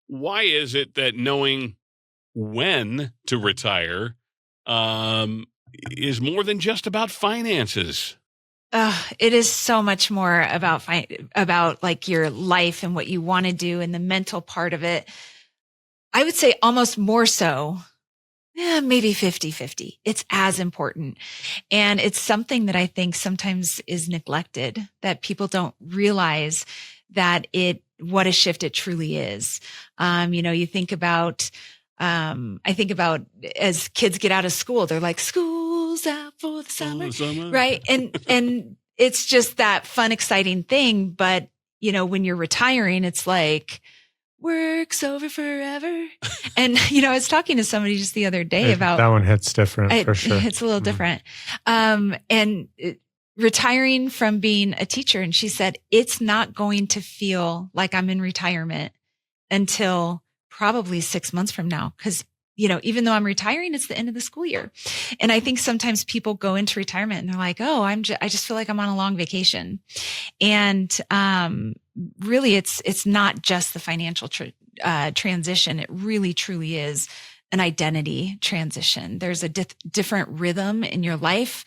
Why is it that knowing when to retire um, is more than just about finances? It is so much more about about like your life and what you want to do and the mental part of it. I would say almost more so, maybe 50-50. It's as important. And it's something that I think sometimes is neglected, that people don't realize that what a shift it truly is. You think about, I think about as kids get out of school, they're like, school's out for the summer, right? And it's just that fun, exciting thing. But, when you're retiring, it's like, work's over forever. And, I was talking to somebody just the other day about that one hits different for sure. It's a little different. Retiring from being a teacher. And she said, it's not going to feel like I'm in retirement until probably 6 months from now. Cause, even though I'm retiring, it's the end of the school year. And I think sometimes people go into retirement and they're like, oh, I just feel like I'm on a long vacation. And, really it's not just the financial transition. It really truly is an identity transition. There's a different rhythm in your life,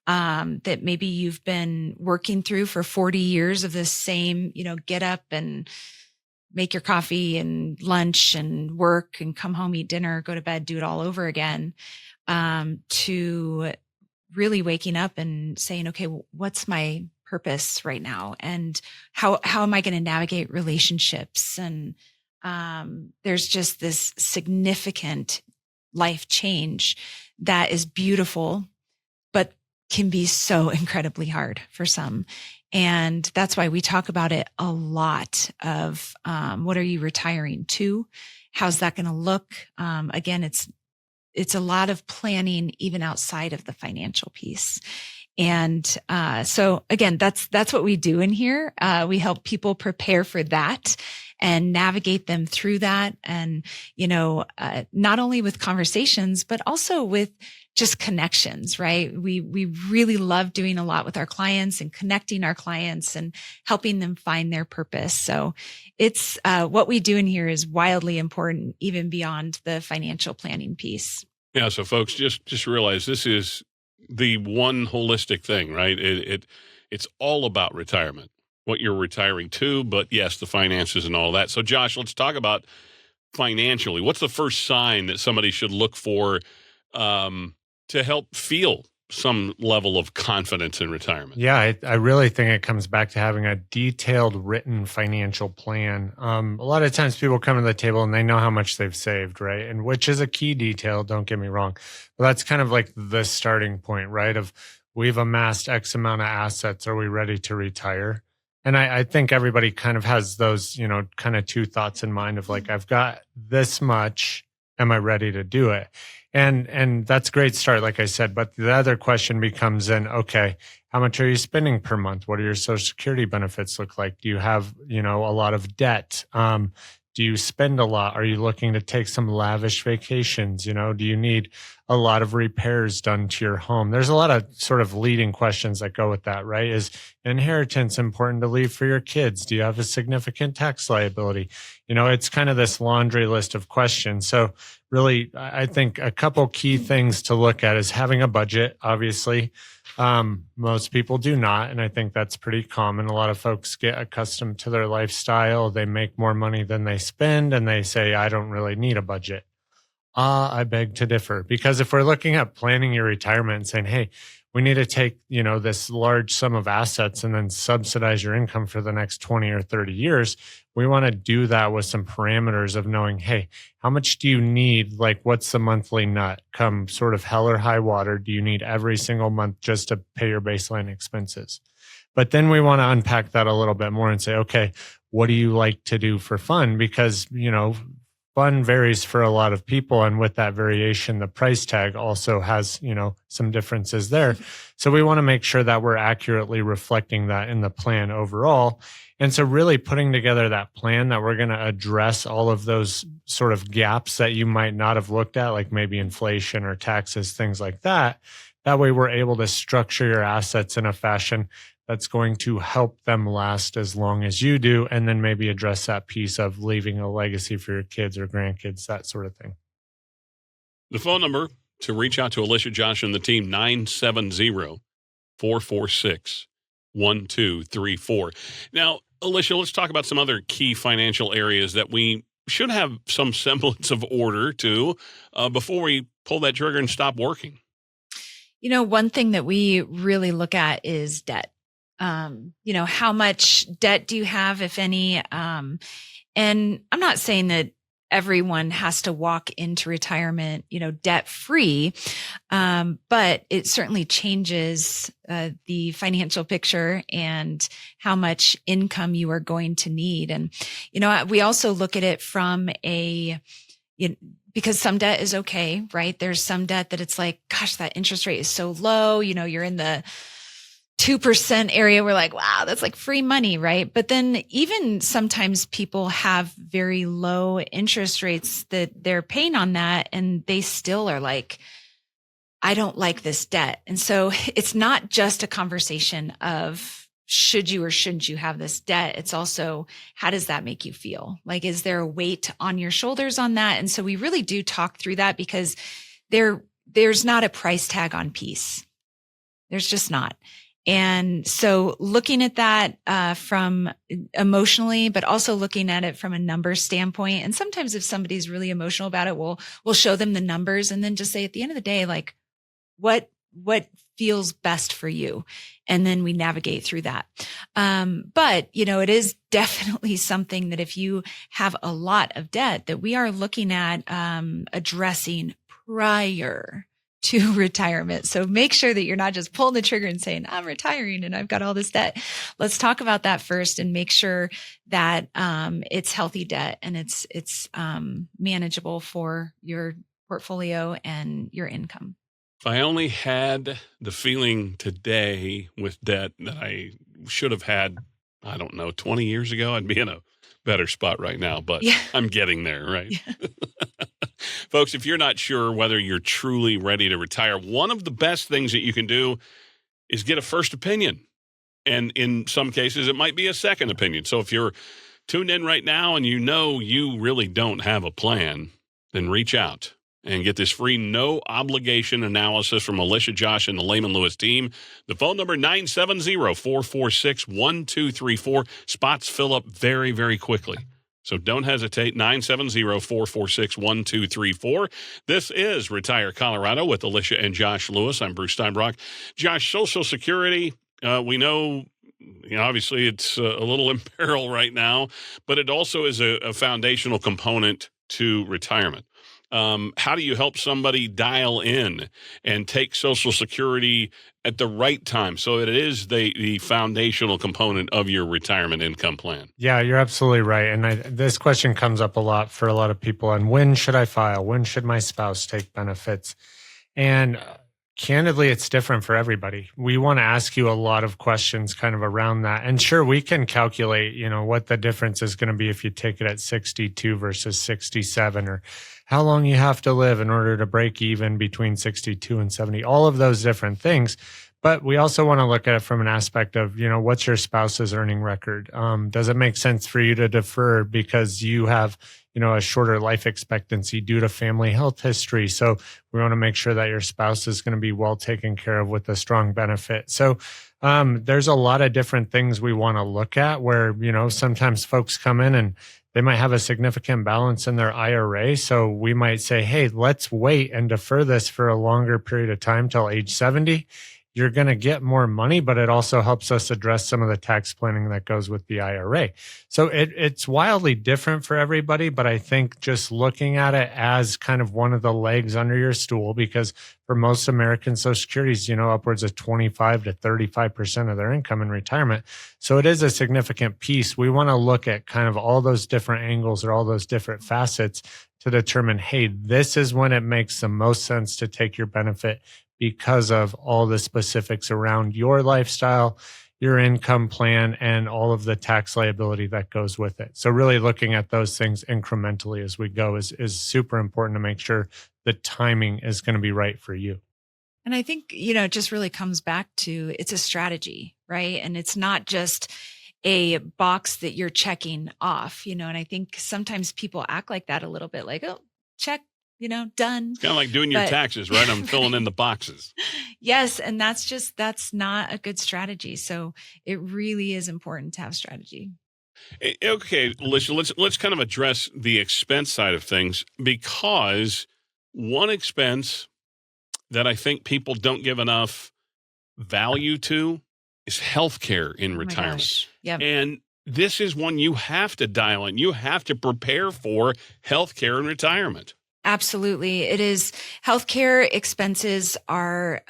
that maybe you've been working through for 40 years of this same, get up and make your coffee and lunch and work and come home, eat dinner, go to bed, do it all over again, to really waking up and saying, okay, what's my purpose right now? And how am I going to navigate relationships? And, there's just this significant life change that is beautiful, but can be so incredibly hard for some. And that's why we talk about it a lot of, what are you retiring to? How's that going to look? Again, it's a lot of planning even outside of the financial piece. And, so again, that's what we do in here. We help people prepare for that and navigate them through that. And, not only with conversations, but also with just connections, right? We really love doing a lot with our clients and connecting our clients and helping them find their purpose. So it's, what we do in here is wildly important, even beyond the financial planning piece. Yeah. So folks, just realize this is the one holistic thing, right? It's all about retirement, what you're retiring to, but yes, the finances and all that. So Josh, let's talk about financially. What's the first sign that somebody should look for, to help feel some level of confidence in retirement? Yeah, I really think it comes back to having a detailed written financial plan. A lot of times people come to the table and they know how much they've saved, right? And which is a key detail, don't get me wrong. But that's kind of like the starting point, right? Of we've amassed X amount of assets. Are we ready to retire? And I think everybody kind of has those, kind of two thoughts in mind of like, I've got this much. Am I ready to do it? And that's a great start, like I said. But the other question becomes then, okay, how much are you spending per month? What do your Social Security benefits look like? Do you have, a lot of debt? Do you spend a lot? Are you looking to take some lavish vacations? Do you need a lot of repairs done to your home? There's a lot of sort of leading questions that go with that, right? Is inheritance important to leave for your kids? Do you have a significant tax liability? It's kind of this laundry list of questions. So really, I think a couple key things to look at is having a budget, obviously. Most people do not. And I think that's pretty common. A lot of folks get accustomed to their lifestyle. They make more money than they spend and they say, I don't really need a budget. I beg to differ, because if we're looking at planning your retirement and saying, hey, we need to take, this large sum of assets and then subsidize your income for the next 20 or 30 years, we want to do that with some parameters of knowing, hey, how much do you need? Like, what's the monthly nut? Come sort of hell or high water, do you need every single month just to pay your baseline expenses? But then we want to unpack that a little bit more and say, okay, what do you like to do for fun? Because, fun varies for a lot of people. And with that variation, the price tag also has, some differences there. So we want to make sure that we're accurately reflecting that in the plan overall. And so really putting together that plan that we're going to address all of those sort of gaps that you might not have looked at, like maybe inflation or taxes, things like that. That way we're able to structure your assets in a fashion that's going to help them last as long as you do, and then maybe address that piece of leaving a legacy for your kids or grandkids, that sort of thing. The phone number to reach out to Alicia, Josh, and the team, 970-446-1234. Now, Alicia, let's talk about some other key financial areas that we should have some semblance of order to before we pull that trigger and stop working. One thing that we really look at is debt. How much debt do you have, if any? And I'm not saying that everyone has to walk into retirement, debt free. But it certainly changes the financial picture and how much income you are going to need. And, we also look at it from because some debt is okay, right? There's some debt that it's like, gosh, that interest rate is so low. You're in the 2% area. We're like, wow, that's like free money, right? But then even sometimes people have very low interest rates that they're paying on that, and they still are like, I don't like this debt. And so it's not just a conversation of should you or shouldn't you have this debt? It's also, how does that make you feel? Like, is there a weight on your shoulders on that? And so we really do talk through that, because there's not a price tag on peace. There's just not. And so looking at that from emotionally, but also looking at it from a numbers standpoint. And sometimes if somebody's really emotional about it, we'll show them the numbers and then just say at the end of the day, like, what feels best for you? And then we navigate through that. But, it is definitely something that if you have a lot of debt, that we are looking at addressing prior to retirement. So make sure that you're not just pulling the trigger and saying, I'm retiring and I've got all this debt. Let's talk about that first and make sure that it's healthy debt and it's manageable for your portfolio and your income. If I only had the feeling today with debt that I should have had, 20 years ago, I'd be in a better spot right now, but yeah. I'm getting there, right? Yeah. Folks, if you're not sure whether you're truly ready to retire, one of the best things that you can do is get a first opinion. And in some cases, it might be a second opinion. So if you're tuned in right now and you really don't have a plan, then reach out and get this free no obligation analysis from Alicia, Josh, and the Lehman Lewis team. The phone number, 970-446-1234. Spots fill up very, very quickly. So don't hesitate, 970-446-1234. This is Retire Colorado with Alicia and Josh Lewis. I'm Bruce Steinbrock. Josh, Social Security, we know, obviously it's a little in peril right now, but it also is a foundational component to retirement. How do you help somebody dial in and take Social Security at the right time so that it is the foundational component of your retirement income plan? Yeah, you're absolutely right. And this question comes up a lot for a lot of people. And when should I file? When should my spouse take benefits? And candidly, it's different for everybody. We want to ask you a lot of questions kind of around that. And sure, we can calculate, what the difference is going to be if you take it at 62 versus 67, or how long you have to live in order to break even between 62 and 70, all of those different things. But we also want to look at it from an aspect of, what's your spouse's earning record? Does it make sense for you to defer because you have, a shorter life expectancy due to family health history? So we want to make sure that your spouse is going to be well taken care of with a strong benefit. So there's a lot of different things we want to look at where, sometimes folks come in and they might have a significant balance in their IRA. So we might say, hey, let's wait and defer this for a longer period of time till age 70. You're going to get more money, but it also helps us address some of the tax planning that goes with the IRA. So it's wildly different for everybody, but I think just looking at it as kind of one of the legs under your stool, because for most American Social Securities, upwards of 25 to 35% of their income in retirement. So it is a significant piece. We want to look at kind of all those different angles or all those different facets to determine, hey, this is when it makes the most sense to take your benefit because of all the specifics around your lifestyle, your income plan, and all of the tax liability that goes with it. So really looking at those things incrementally as we go is super important to make sure the timing is going to be right for you. And I think, it just really comes back to it's a strategy, right? And it's not just a box that you're checking off, and I think sometimes people act like that a little bit, like, oh, check, done. It's kind of like doing your taxes, right? I'm filling in the boxes. Yes. And that's not a good strategy. So it really is important to have strategy. Okay, Alicia, let's kind of address the expense side of things, because one expense that I think people don't give enough value to is healthcare in retirement. Yep. And this is one you have to dial in. You have to prepare for healthcare in retirement. Absolutely. It is. Healthcare expenses are,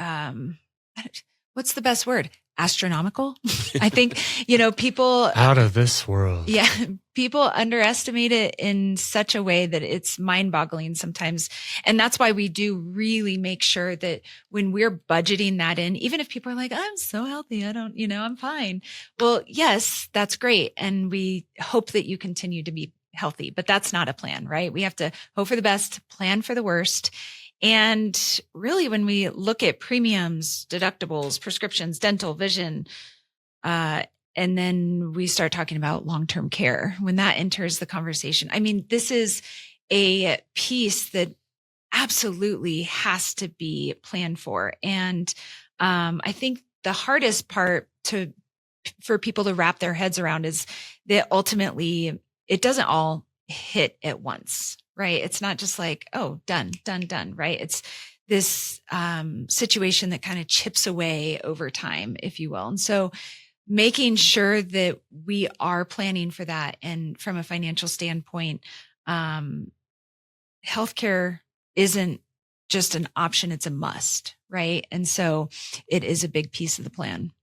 what's the best word? Astronomical. I think, people out of this world. Yeah. People underestimate it in such a way that it's mind boggling sometimes. And that's why we do really make sure that when we're budgeting that in, even if people are like, I'm so healthy, I don't, I'm fine. Well, yes, that's great. And we hope that you continue to be healthy, but that's not a plan, right? We have to hope for the best, plan for the worst. And really, when we look at premiums, deductibles, prescriptions, dental, vision, and then we start talking about long-term care, when that enters the conversation, I mean, this is a piece that absolutely has to be planned for. And I think the hardest part for people to wrap their heads around is that ultimately it doesn't all hit at once. Right. It's not just like, oh, done, right? It's this situation that kind of chips away over time, if you will. And so making sure that we are planning for that. And from a financial standpoint, healthcare isn't just an option, it's a must, right? And so it is a big piece of the plan.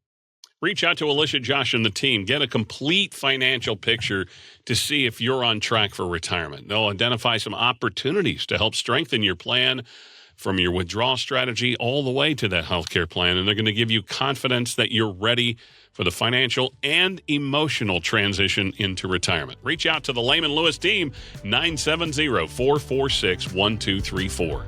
Reach out to Alicia, Josh, and the team. Get a complete financial picture to see if you're on track for retirement. They'll identify some opportunities to help strengthen your plan, from your withdrawal strategy all the way to that healthcare plan. And they're going to give you confidence that you're ready for the financial and emotional transition into retirement. Reach out to the Lehman Lewis team, 970-446-1234.